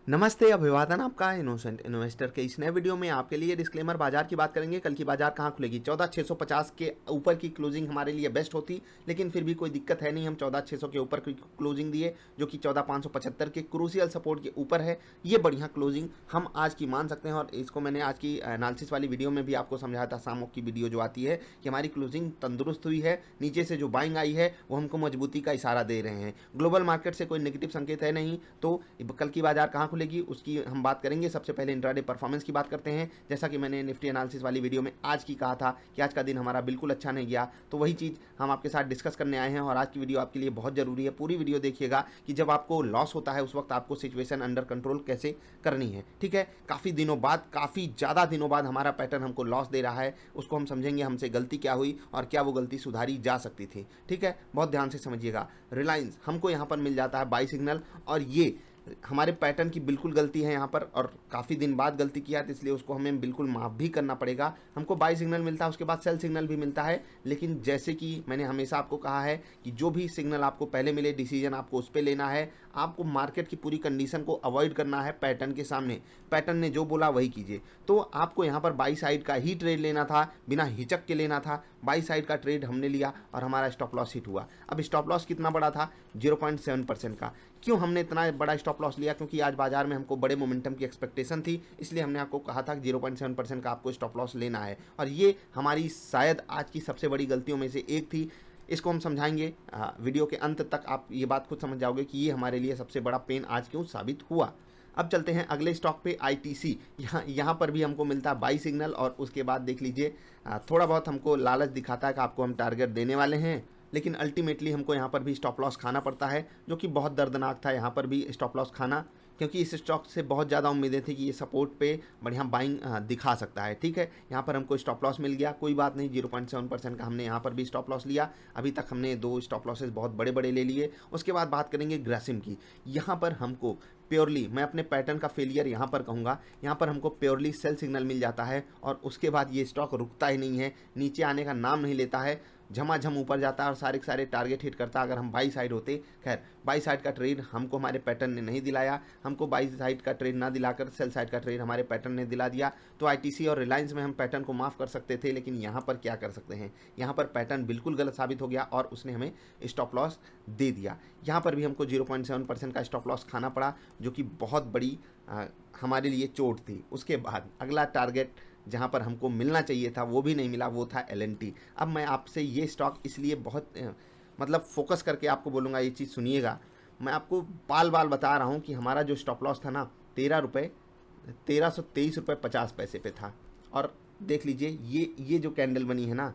नमस्ते, अभिवादन आपका इनोसेंट इन्वेस्टर के इस नए वीडियो में आपके लिए डिस्क्लेमर बाजार की बात करेंगे। कल की बाजार कहाँ खुलेगी? 14,650 के ऊपर की क्लोजिंग हमारे लिए बेस्ट होती, लेकिन फिर भी कोई दिक्कत है नहीं। हम 14,600 के ऊपर की क्लोजिंग दिए, जो कि 14,575 के क्रूशियल सपोर्ट के ऊपर है। ये बढ़िया क्लोजिंग हम आज की मान सकते हैं, और इसको मैंने आज की एनालिसिस वाली वीडियो में भी आपको समझाया था। शाम की वीडियो जो आती है कि हमारी क्लोजिंग तंदुरुस्त हुई है, नीचे से जो बाइंग आई है वो हमको मजबूती का इशारा दे रहे हैं। ग्लोबल मार्केट से कोई नेगेटिव संकेत है नहीं, तो कल की बाजार कहाँ खुलेगी उसकी हम बात करेंगे। सबसे पहले इंट्राडे परफॉर्मेंस की बात करते हैं। जैसा कि मैंने निफ्टी एनालिसिस वाली वीडियो में आज की कहा था कि आज का दिन हमारा बिल्कुल अच्छा नहीं गया, तो वही चीज़ हम आपके साथ डिस्कस करने आए हैं। और आज की वीडियो आपके लिए बहुत ज़रूरी है। पूरी वीडियो देखिएगा कि जब आपको लॉस होता है उस वक्त आपको सिचुएशन अंडर कंट्रोल कैसे करनी है। ठीक है, काफ़ी दिनों बाद, काफ़ी ज़्यादा दिनों बाद हमारा पैटर्न हमको लॉस दे रहा है। उसको हम समझेंगे, हमसे गलती क्या हुई और क्या वो गलती सुधारी जा सकती थी। ठीक है, बहुत ध्यान से समझिएगा। रिलायंस हमको यहाँ पर मिल जाता है बाई सिग्नल, और ये हमारे पैटर्न की बिल्कुल गलती है यहाँ पर, और काफ़ी दिन बाद गलती किया है, तो इसलिए उसको हमें बिल्कुल माफ़ भी करना पड़ेगा। हमको बाई सिग्नल मिलता है, उसके बाद सेल सिग्नल भी मिलता है। लेकिन जैसे कि मैंने हमेशा आपको कहा है कि जो भी सिग्नल आपको पहले मिले, डिसीजन आपको उस पर लेना है। आपको मार्केट की पूरी कंडीशन को अवॉइड करना है पैटर्न के सामने। पैटर्न ने जो बोला वही कीजिए। तो आपको यहाँ पर बाई साइड का ही ट्रेड लेना था, बिना हिचक के लेना था। बाई साइड का ट्रेड हमने लिया और हमारा स्टॉप लॉस हिट हुआ। अब स्टॉप लॉस कितना बड़ा था? 0.7% का। क्यों हमने इतना बड़ा स्टॉप लॉस लिया? क्योंकि आज बाजार में हमको बड़े मोमेंटम की एक्सपेक्टेशन थी, इसलिए हमने आपको कहा था कि 0.7% का आपको स्टॉप लॉस लेना है। और ये हमारी शायद आज की सबसे बड़ी गलतियों में से एक थी। इसको हम समझाएंगे। वीडियो के अंत तक आप ये बात खुद समझ जाओगे कि ये हमारे लिए सबसे बड़ा पेन आज क्यों साबित हुआ। अब चलते हैं अगले स्टॉक पे, आईटीसी। यहाँ पर भी हमको मिलता है बाई सिग्नल, और उसके बाद देख लीजिए थोड़ा बहुत हमको लालच दिखाता है कि आपको हम टारगेट देने वाले हैं, लेकिन अल्टीमेटली हमको यहाँ पर भी स्टॉप लॉस खाना पड़ता है, जो कि बहुत दर्दनाक था यहाँ पर भी स्टॉप लॉस खाना। क्योंकि इस स्टॉक से बहुत ज़्यादा उम्मीदें थी कि ये सपोर्ट पे बढ़िया बाइंग दिखा सकता है। ठीक है, यहाँ पर हमको स्टॉप लॉस मिल गया, कोई बात नहीं। 0.7% का हमने यहाँ पर भी स्टॉप लॉस लिया। अभी तक हमने 2 स्टॉप लॉसेस बहुत बड़े बड़े ले लिए। उसके बाद बात करेंगे ग्रासिम की। यहाँ पर हमको प्योरली, मैं अपने पैटर्न का फेलियर यहाँ पर कहूँगा, यहाँ पर हमको प्योरली सेल सिग्नल मिल जाता है, और उसके बाद ये स्टॉक रुकता ही नहीं है, नीचे आने का नाम नहीं लेता है, झमाझम ऊपर जाता है और सारे के सारे टारगेट हिट करता है। अगर हम बाई साइड होते, खैर बाई साइड का ट्रेड हमको हमारे पैटर्न ने नहीं दिलाया। हमको बाई साइड का ट्रेड ना दिलाकर सेल साइड का ट्रेड हमारे पैटर्न ने दिला दिया। तो आईटीसी और रिलायंस में हम पैटर्न को माफ़ कर सकते थे, लेकिन यहाँ पर क्या कर सकते हैं? यहाँ पर पैटर्न बिल्कुल गलत साबित हो गया और उसने हमें स्टॉप लॉस दे दिया। यहाँ पर भी हमको 0.7% का स्टॉप लॉस खाना पड़ा, जो कि बहुत बड़ी हमारे लिए चोट थी। उसके बाद अगला टारगेट जहाँ पर हमको मिलना चाहिए था वो भी नहीं मिला, वो था एलएनटी। अब मैं आपसे ये स्टॉक इसलिए बहुत मतलब फोकस करके आपको बोलूँगा, ये चीज़ सुनिएगा। मैं आपको बाल बाल बता रहा हूँ कि हमारा जो स्टॉप लॉस था ना, 1323 रुपये 50 पैसे पे था। और देख लीजिए ये जो कैंडल बनी है ना,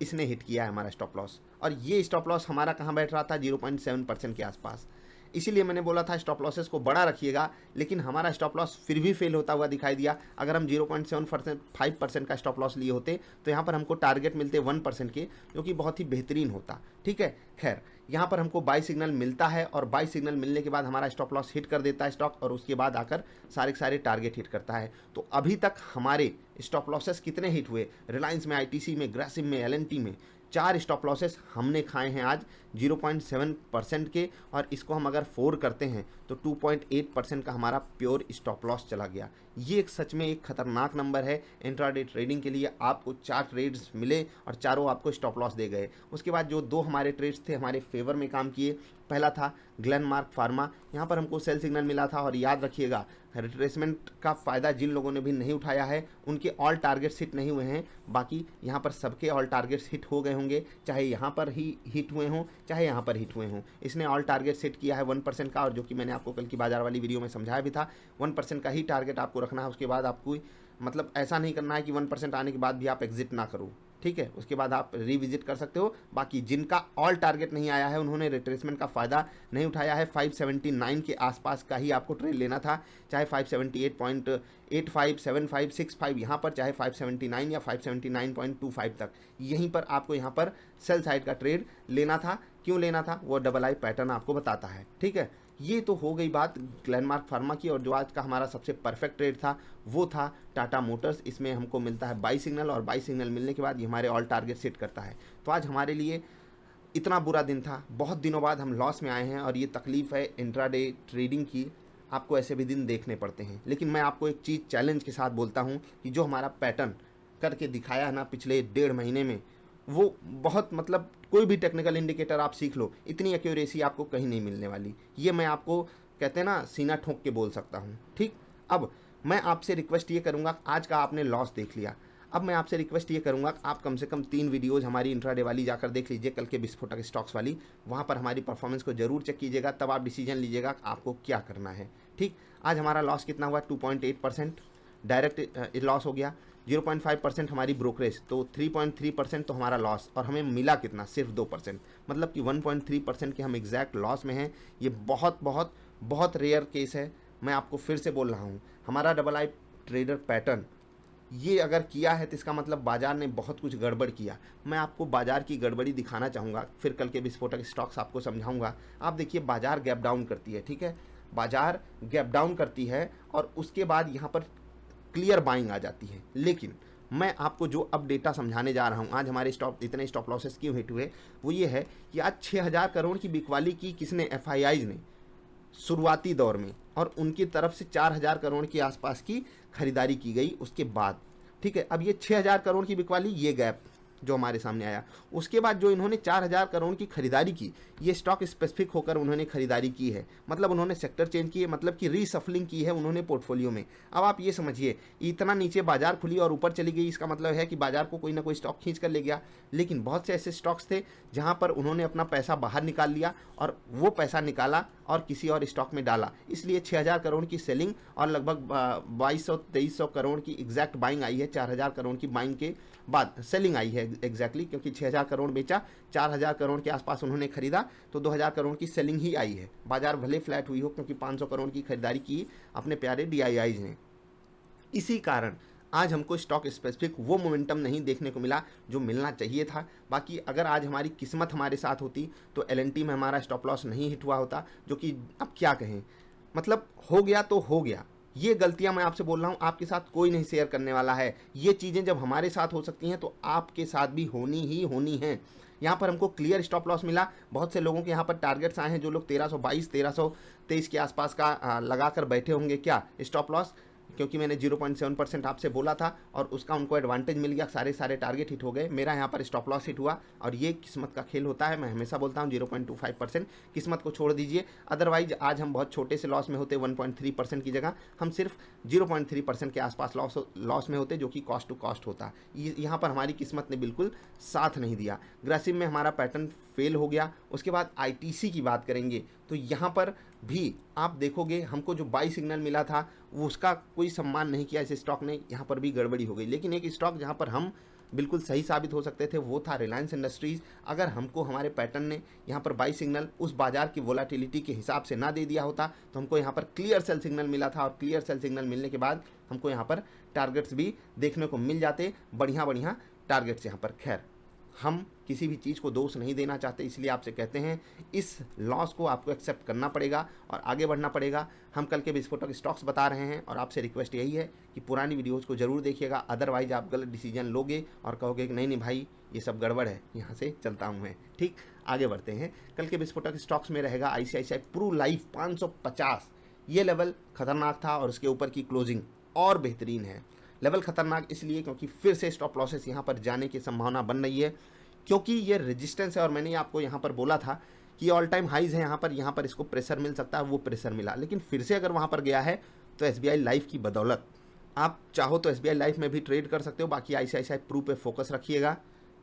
इसने हिट किया है हमारा स्टॉप लॉस। और ये स्टॉप लॉस हमारा कहाँ बैठ रहा था? 0.7% के आसपास। इसीलिए मैंने बोला था स्टॉप लॉसेस को बड़ा रखिएगा, लेकिन हमारा स्टॉप लॉस फिर भी फेल होता हुआ दिखाई दिया। अगर हम 0.75% का स्टॉप लॉस लिए होते तो यहाँ पर हमको टारगेट मिलते 1% के, जो कि बहुत ही बेहतरीन होता। ठीक है, खैर यहाँ पर हमको बाई सिग्नल मिलता है, और बाई सिग्नल मिलने के बाद हमारा स्टॉप लॉस हिट कर देता है स्टॉक, और उसके बाद आकर सारे के सारे टारगेट हिट करता है। तो अभी तक हमारे स्टॉप लॉसेस कितने हिट हुए? रिलायंस में, आईटीसी में, ग्रासिम में, एलएनटी में 4 स्टॉप लॉसेस हमने खाए हैं आज 0.7% के। और इसको हम अगर 4 करते हैं तो 2.8% का हमारा प्योर स्टॉप लॉस चला गया। ये एक सच में एक खतरनाक नंबर है इंट्राडे ट्रेडिंग के लिए। आपको 4 ट्रेड्स मिले और चारों आपको स्टॉप लॉस दे गए। उसके बाद जो 2 हमारे ट्रेड्स थे हमारे फेवर में काम किए। पहला था ग्लेनमार्क फार्मा, यहाँ पर हमको सेल सिग्नल मिला था, और याद रखिएगा रिट्रेसमेंट का फ़ायदा जिन लोगों ने भी नहीं उठाया है उनके ऑल टारगेट्स हिट नहीं हुए हैं। बाकी यहाँ पर सबके ऑल टारगेट्स हिट हो गए होंगे, चाहे यहाँ पर ही हिट हुए हों चाहे यहाँ पर हिट हुए हों। इसने ऑल टारगेट सेट किया है 1% का, और जो कि मैंने आपको कल की बाजार वाली वीडियो में समझाया भी था। 1% का ही टारगेट आपको रखना है। उसके बाद आपको मतलब ऐसा नहीं करना है कि 1% आने के बाद भी आप एग्जिट ना करो। ठीक है, उसके बाद आप रिविजिट कर सकते हो। बाकी जिनका ऑल टारगेट नहीं आया है, उन्होंने रिट्रेसमेंट का फ़ायदा नहीं उठाया है। 579 के आसपास का ही आपको ट्रेड लेना था, चाहे 578.85 75 65 यहाँ पर, चाहे 579 या 579.25 तक, यहीं पर आपको यहाँ पर सेल साइड का ट्रेड लेना था। क्यों लेना था वो डबल आई पैटर्न आपको बताता है। ठीक है, ये तो हो गई बात ग्लेनमार्क फार्मा की। और जो आज का हमारा सबसे परफेक्ट ट्रेड था वो था टाटा मोटर्स। इसमें हमको मिलता है बाई सिग्नल, और बाई सिग्नल मिलने के बाद ये हमारे ऑल टारगेट सेट करता है। तो आज हमारे लिए इतना बुरा दिन था, बहुत दिनों बाद हम लॉस में आए हैं, और ये तकलीफ़ है इंट्राडे ट्रेडिंग की। आपको ऐसे भी दिन देखने पड़ते हैं। लेकिन मैं आपको एक चीज़ चैलेंज के साथ बोलता हूँ कि जो हमारा पैटर्न करके दिखाया है ना पिछले 1.5 महीने में, वो बहुत मतलब कोई भी टेक्निकल इंडिकेटर आप सीख लो, इतनी एक्यूरेसी आपको कहीं नहीं मिलने वाली। ये मैं आपको कहते हैं ना सीना ठोक के बोल सकता हूँ। ठीक, अब मैं आपसे रिक्वेस्ट ये करूँगा, आज का आपने लॉस देख लिया, अब मैं आपसे रिक्वेस्ट ये करूँगा कि आप कम से कम 3 वीडियोज़ हमारी इंट्राडे वाली जाकर देख लीजिए, कल के विस्फोटक स्टॉक्स वाली। वहाँ पर हमारी परफॉर्मेंस को जरूर चेक कीजिएगा, तब आप डिसीजन लीजिएगा आपको क्या करना है। ठीक, आज हमारा लॉस कितना हुआ? 2.8% डायरेक्ट लॉस हो गया। 0.5% हमारी ब्रोकरेज, तो 3.3% तो हमारा लॉस, और हमें मिला कितना? सिर्फ 2%, मतलब कि 1.3% के हम एग्जैक्ट लॉस में हैं। ये बहुत बहुत बहुत रेयर केस है। मैं आपको फिर से बोल रहा हूँ, हमारा डबल आई ट्रेडर पैटर्न ये अगर किया है तो इसका मतलब बाजार ने बहुत कुछ गड़बड़ किया। मैं आपको बाजार की गड़बड़ी दिखाना चाहूँगा, फिर कल के विस्फोटक स्टॉक्स आपको समझाऊंगा। आप देखिए, बाजार गैप डाउन करती है, ठीक है, बाजार गैप डाउन करती है और उसके बाद यहाँ पर क्लियर बाइंग आ जाती है। लेकिन मैं आपको जो अब डेटा समझाने जा रहा हूँ, आज हमारे स्टॉप इतने स्टॉप लॉसेस क्यों हिट हुए, वो ये है कि आज 6000 करोड़ की बिकवाली की किसने? एफआईआईज ने शुरुआती दौर में, और उनकी तरफ से 4000 करोड़ के आसपास की खरीदारी की गई उसके बाद। ठीक है, अब ये 6000 करोड़ की बिकवाली, ये गैप जो हमारे सामने आया, उसके बाद जो इन्होंने 4000 करोड़ की खरीदारी की, ये स्टॉक स्पेसिफिक होकर उन्होंने खरीदारी की है, मतलब उन्होंने सेक्टर चेंज किए, मतलब कि रीसफलिंग की है उन्होंने पोर्टफोलियो में। अब आप ये समझिए, इतना नीचे बाजार खुली और ऊपर चली गई, इसका मतलब है कि बाजार को कोई ना कोई स्टॉक खींच कर ले गया। लेकिन बहुत से ऐसे स्टॉक्स थे जहां पर उन्होंने अपना पैसा बाहर निकाल लिया और वो पैसा निकाला और किसी और स्टॉक में डाला, इसलिए 6000 करोड़ की सेलिंग और लगभग 2200-2300 करोड़ की एग्जैक्ट बाइंग आई है। 4000 करोड़ की बाइंग के बाद सेलिंग आई है एग्जैक्टली, क्योंकि 6000 करोड़ बेचा, 4000 करोड़ के आसपास उन्होंने खरीदा, तो 2000 करोड़ की सेलिंग ही आई है। बाजार भले फ्लैट हुई हो, क्योंकि 500 करोड़ की खरीदारी की अपने प्यारे डीआईआईज ने। इसी कारण आज हमको स्टॉक स्पेसिफिक वो मोमेंटम नहीं देखने को मिला जो मिलना चाहिए था। बाकी अगर आज हमारी किस्मत हमारे साथ होती तो एलएनटी में हमारा स्टॉप लॉस नहीं हिट हुआ होता, जो कि अब क्या कहें, मतलब हो गया तो हो गया। ये गलतियां मैं आपसे बोल रहा हूँ, आपके साथ कोई नहीं शेयर करने वाला है। ये चीज़ें जब हमारे साथ हो सकती हैं तो आपके साथ भी होनी ही होनी है। यहाँ पर हमको क्लियर स्टॉप लॉस मिला। बहुत से लोगों के यहाँ पर टारगेट्स आए हैं, जो लोग 1322 1323 के आसपास का लगा कर बैठे होंगे क्या स्टॉप लॉस, क्योंकि मैंने 0.7% आपसे बोला था और उसका उनको एडवांटेज मिल गया, सारे टारगेट हिट हो गए। मेरा यहाँ पर स्टॉप लॉस हिट हुआ, और ये किस्मत का खेल होता है। मैं हमेशा बोलता हूँ 0.25% किस्मत को छोड़ दीजिए, अदरवाइज आज हम बहुत छोटे से लॉस में होते। 1.3% की जगह हम सिर्फ 0.3% के आसपास लॉस में होते, जो कि कॉस्ट टू कॉस्ट होता। यहाँ पर हमारी किस्मत ने बिल्कुल साथ नहीं दिया। ग्रेसिव में हमारा पैटर्न फेल हो गया। उसके बाद आईटीसी की बात करेंगे तो यहाँ पर भी आप देखोगे, हमको जो बाई सिग्नल मिला था वो उसका कोई सम्मान नहीं किया इस स्टॉक ने, यहाँ पर भी गड़बड़ी हो गई। लेकिन एक स्टॉक जहाँ पर हम बिल्कुल सही साबित हो सकते थे वो था रिलायंस इंडस्ट्रीज़। अगर हमको हमारे पैटर्न ने यहाँ पर बाई सिग्नल उस बाजार की वोलाटिलिटी के हिसाब से ना दे दिया होता तो हमको यहाँ पर क्लियर सेल सिग्नल मिला था, और क्लियर सेल सिग्नल मिलने के बाद हमको यहाँ पर टारगेट्स भी देखने को मिल जाते, बढ़िया टारगेट्स यहाँ पर। खैर, हम किसी भी चीज़ को दोष नहीं देना चाहते, इसलिए आपसे कहते हैं इस लॉस को आपको एक्सेप्ट करना पड़ेगा और आगे बढ़ना पड़ेगा। हम कल के विस्फोटक स्टॉक्स बता रहे हैं और आपसे रिक्वेस्ट यही है कि पुरानी वीडियोज़ को ज़रूर देखिएगा, अदरवाइज आप गलत डिसीजन लोगे और कहोगे कि नहीं भाई ये सब गड़बड़ है, यहाँ से चलता हूँ मैं। ठीक, आगे बढ़ते हैं। कल के विस्फोटक स्टॉक्स में रहेगा आईसीआईसीआई प्रू लाइफ 550। ये लेवल खतरनाक था और उसके ऊपर की क्लोजिंग और बेहतरीन है। लेवल खतरनाक इसलिए क्योंकि फिर से स्टॉप लॉसेस यहाँ पर जाने की संभावना बन रही है, क्योंकि ये रेजिस्टेंस है। और मैंने आपको यहाँ पर बोला था कि ऑल टाइम हाइज है यहाँ पर इसको प्रेशर मिल सकता है, वो प्रेशर मिला। लेकिन फिर से अगर वहाँ पर गया है तो एसबीआई लाइफ की बदौलत आप चाहो तो एसबीआई लाइफ में भी ट्रेड कर सकते हो। बाकी आईसीआईसीआई प्रू पे फोकस रखिएगा,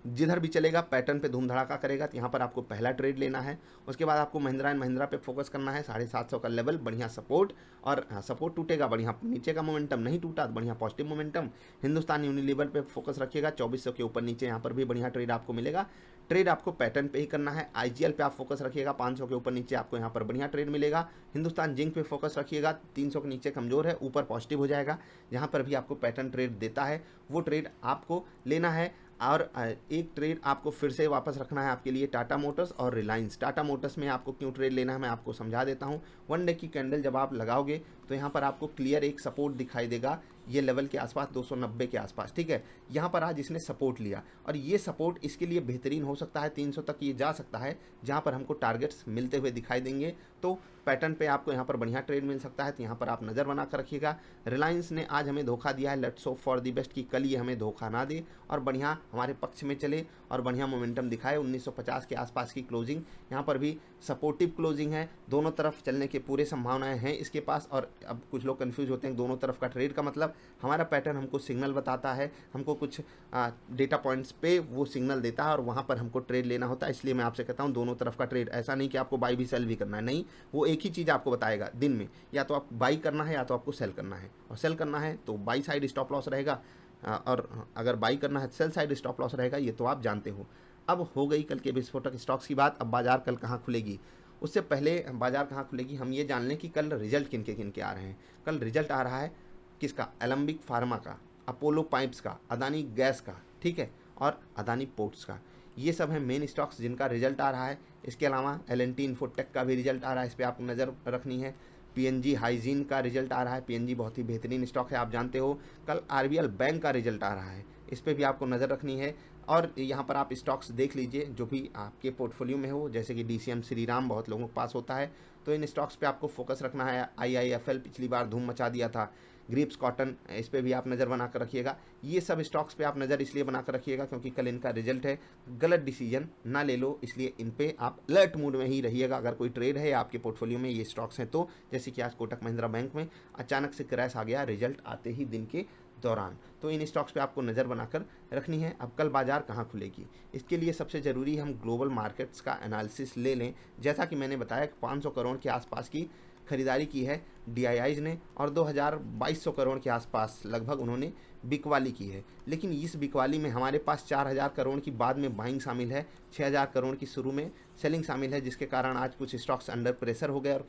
जिधर भी चलेगा पैटर्न पे धूम धड़ाका करेगा, तो यहाँ पर आपको पहला ट्रेड लेना है। उसके बाद आपको महिंद्रा एंड महिंद्रा पे फोकस करना है। 750 का लेवल, बढ़िया सपोर्ट, और सपोर्ट टूटेगा बढ़िया, नीचे का मोमेंटम नहीं टूटा तो बढ़िया पॉजिटिव मोमेंटम। हिंदुस्तान यूनिलीवर पे फोकस रखिएगा, 2400 के ऊपर नीचे यहाँ पर भी बढ़िया ट्रेड आपको मिलेगा। ट्रेड आपको पैटर्न पे ही करना है। आईजीएल पे आप फोकस रखिएगा, 500 के ऊपर नीचे आपको यहाँ पर बढ़िया ट्रेड मिलेगा। हिंदुस्तान जिंक पे फोकस रखिएगा, 300 के नीचे कमजोर है, ऊपर पॉजिटिव हो जाएगा। जहाँ पर भी आपको पैटर्न ट्रेड देता है वो ट्रेड आपको लेना है। और एक ट्रेड आपको फिर से वापस रखना है आपके लिए टाटा मोटर्स और रिलायंस। टाटा मोटर्स में आपको क्यों ट्रेड लेना है मैं आपको समझा देता हूँ। 1 डे की कैंडल जब आप लगाओगे तो यहाँ पर आपको क्लियर एक सपोर्ट दिखाई देगा, ये लेवल के आसपास 290 के आसपास, ठीक है। यहाँ पर आज इसने सपोर्ट लिया और ये सपोर्ट इसके लिए बेहतरीन हो सकता है, 300 तक ये जा सकता है, जहाँ पर हमको टारगेट्स मिलते हुए दिखाई देंगे। तो पैटर्न पे आपको यहाँ पर बढ़िया ट्रेड मिल सकता है, तो यहाँ पर आप नज़र बना कर रखिएगा। रिलायंस ने आज हमें धोखा दिया है, let's hope for the best कि कल ये हमें धोखा ना दे और बढ़िया हमारे पक्ष में चले और बढ़िया मोमेंटम दिखाए। 1950 के आसपास की क्लोजिंग, यहाँ पर भी सपोर्टिव क्लोजिंग है, दोनों तरफ चलने के पूरे संभावनाएं हैं इसके पास। और अब कुछ लोग कंफ्यूज होते हैं दोनों तरफ का ट्रेड का मतलब, हमारा पैटर्न हमको सिग्नल बताता है, हमको कुछ डेटा पॉइंट्स पे वो सिग्नल देता है और वहाँ पर हमको ट्रेड लेना होता है। इसलिए मैं आपसे कहता हूँ दोनों तरफ का ट्रेड, ऐसा नहीं कि आपको बाई भी सेल भी करना है, नहीं, वो एक ही चीज़ आपको बताएगा दिन में, या तो आप बाई करना है या तो आपको सेल करना है। और सेल करना है तो बाई साइड स्टॉप लॉस रहेगा, और अगर बाई करना है सेल साइड स्टॉप लॉस रहेगा, ये तो आप जानते हो। अब हो गई कल के विस्फोटक स्टॉक्स की बात। अब बाजार कल कहाँ खुलेगी, उससे पहले बाजार कहाँ खुलेगी हम ये जान लें कि कल रिजल्ट किन के आ रहे हैं। कल रिजल्ट आ रहा है किसका, एलम्बिक फार्मा का, अपोलो पाइप्स का, अदानी गैस का, ठीक है, और अदानी पोर्ट्स का। ये सब हैं मेन स्टॉक्स जिनका रिजल्ट आ रहा है। इसके अलावा एल&टी इन्फोटेक का भी रिजल्ट आ रहा है, इस पर आपको नज़र रखनी है। पीएनजी हाइजीन का रिजल्ट आ रहा है, पीएनजी बहुत ही बेहतरीन स्टॉक है, आप जानते हो। कल आरबीएल बैंक का रिजल्ट आ रहा है, इस पर भी आपको नज़र रखनी है। और यहाँ पर आप स्टॉक्स देख लीजिए जो भी आपके पोर्टफोलियो में हो, जैसे कि डीसीएम श्रीराम बहुत लोगों के पास होता है, तो इन स्टॉक्स पे आपको फोकस रखना है। आईआईएफएल पिछली बार धूम मचा दिया था, ग्रिप्स कॉटन, इस पर भी आप नज़र बना कर रखिएगा। ये सब स्टॉक्स पे आप नज़र इसलिए बना कर रखिएगा क्योंकि कल इनका रिजल्ट है, गलत डिसीजन ना ले लो, इसलिए इन पे आप अलर्ट मूड में ही रहिएगा। अगर कोई ट्रेड है आपके पोर्टफोलियो में ये स्टॉक्स हैं तो, जैसे कि आज कोटक महिंद्रा बैंक में अचानक से क्रैश आ गया रिजल्ट आते ही दिन के दौरान, तो इन स्टॉक्स पे आपको नज़र बनाकर रखनी है। अब कल बाजार कहाँ खुलेगी, इसके लिए सबसे ज़रूरी हम ग्लोबल मार्केट्स का एनालिसिस ले लें। जैसा कि मैंने बताया 500 करोड़ के आसपास की खरीदारी की है डीआईआईज ने और 2200 करोड़ के आसपास लगभग उन्होंने बिकवाली की है। लेकिन इस बिकवाली में हमारे पास 4000 करोड़ की बाद में बाइंग शामिल है, 6000 करोड़ की शुरू में सेलिंग शामिल है, जिसके कारण आज कुछ स्टॉक्स अंडर प्रेशर हो गए और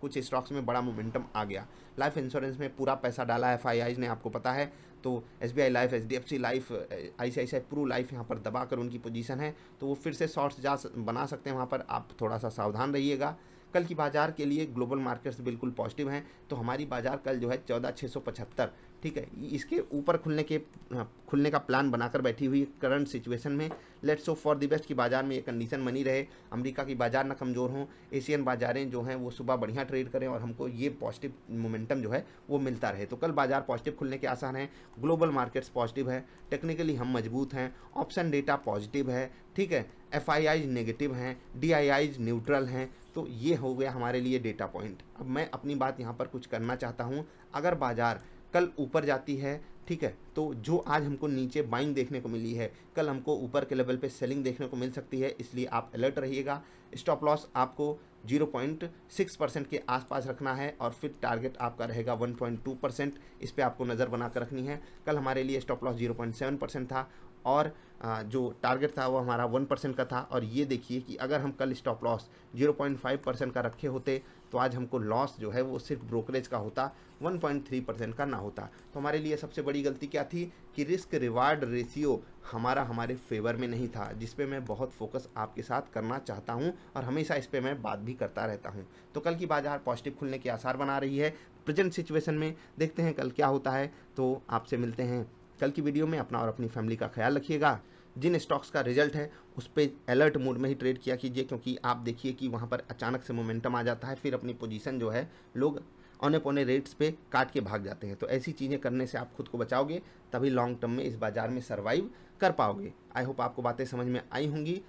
कुछ स्टॉक्स में बड़ा मोमेंटम आ गया। लाइफ इंश्योरेंस में पूरा पैसा डाला है एफआईआईज ने, आपको पता है, तो SBI life, HDFC life, ICICI Pru life यहाँ पर दबा कर उनकी पोजीशन है, तो वो फिर से शॉर्ट्स बना सकते हैं, वहाँ पर आप थोड़ा सा सावधान रहिएगा। कल की बाजार के लिए ग्लोबल मार्केट्स बिल्कुल पॉजिटिव हैं, तो हमारी बाजार कल जो है 14675, ठीक है, इसके ऊपर खुलने का प्लान बनाकर बैठी हुई करंट सिचुएशन में। Let's hope for the best की बाजार में ये कंडीशन बनी रहे, अमेरिका की बाजार ना कमज़ोर हों, एशियन बाजारें जो हैं वो सुबह बढ़िया ट्रेड करें और हमको ये पॉजिटिव मोमेंटम जो है वो मिलता रहे। तो कल बाजार पॉजिटिव खुलने के आसार हैं, ग्लोबल मार्केट्स पॉजिटिव है, टेक्निकली हम मजबूत हैं, ऑप्शन डेटा पॉजिटिव है, ठीक है, एफआईआईज नेगेटिव हैं, डीआईआईज न्यूट्रल हैं। तो ये हो गया हमारे लिए डेटा पॉइंट। अब मैं अपनी बात यहाँ पर कुछ करना चाहता हूँ। अगर बाजार कल ऊपर जाती है, ठीक है, तो जो आज हमको नीचे बाइंग देखने को मिली है, कल हमको ऊपर के लेवल पे सेलिंग देखने को मिल सकती है, इसलिए आप अलर्ट रहिएगा। स्टॉप लॉस आपको 0.6% के आसपास रखना है और फिर टारगेट आपका रहेगा 1.2%, इस पर आपको नज़र बनाकर रखनी है। कल हमारे लिए स्टॉप लॉस 0.7% था और जो टारगेट था वो हमारा 1% का था। और ये देखिए कि अगर हम कल स्टॉप लॉस 0.5% का रखे होते तो आज हमको लॉस जो है वो सिर्फ ब्रोकरेज का होता, 1.3% का ना होता। तो हमारे लिए सबसे बड़ी गलती क्या थी कि रिस्क रिवार्ड रेशियो हमारे फेवर में नहीं था, जिस पे मैं बहुत फोकस आपके साथ करना चाहता हूं और हमेशा इस पे मैं बात भी करता रहता हूं। तो कल की बाजार पॉजिटिव खुलने के आसार बना रही है प्रेजेंट सिचुएशन में। देखते हैं कल क्या होता है, तो आपसे मिलते हैं कल की वीडियो में। अपना और अपनी फैमिली का ख्याल रखिएगा। जिन स्टॉक्स का रिजल्ट है उस पर अलर्ट मोड में ही ट्रेड किया कीजिए, क्योंकि आप देखिए कि वहाँ पर अचानक से मोमेंटम आ जाता है, फिर अपनी पोजीशन जो है लोग औने पौने रेट्स पे काट के भाग जाते हैं। तो ऐसी चीज़ें करने से आप खुद को बचाओगे, तभी लॉन्ग टर्म में इस बाज़ार में सर्वाइव कर पाओगे। आई होप आपको बातें समझ में आई होंगी।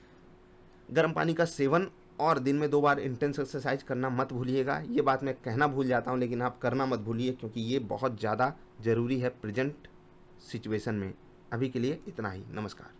गर्म पानी का सेवन और दिन में 2 बार इंटेंस एक्सरसाइज करना मत भूलिएगा। ये बात मैं कहना भूल जाता हूँ, लेकिन आप करना मत भूलिए, क्योंकि ये बहुत ज़्यादा ज़रूरी है प्रेजेंट सिचुएशन में। अभी के लिए इतना ही, नमस्कार।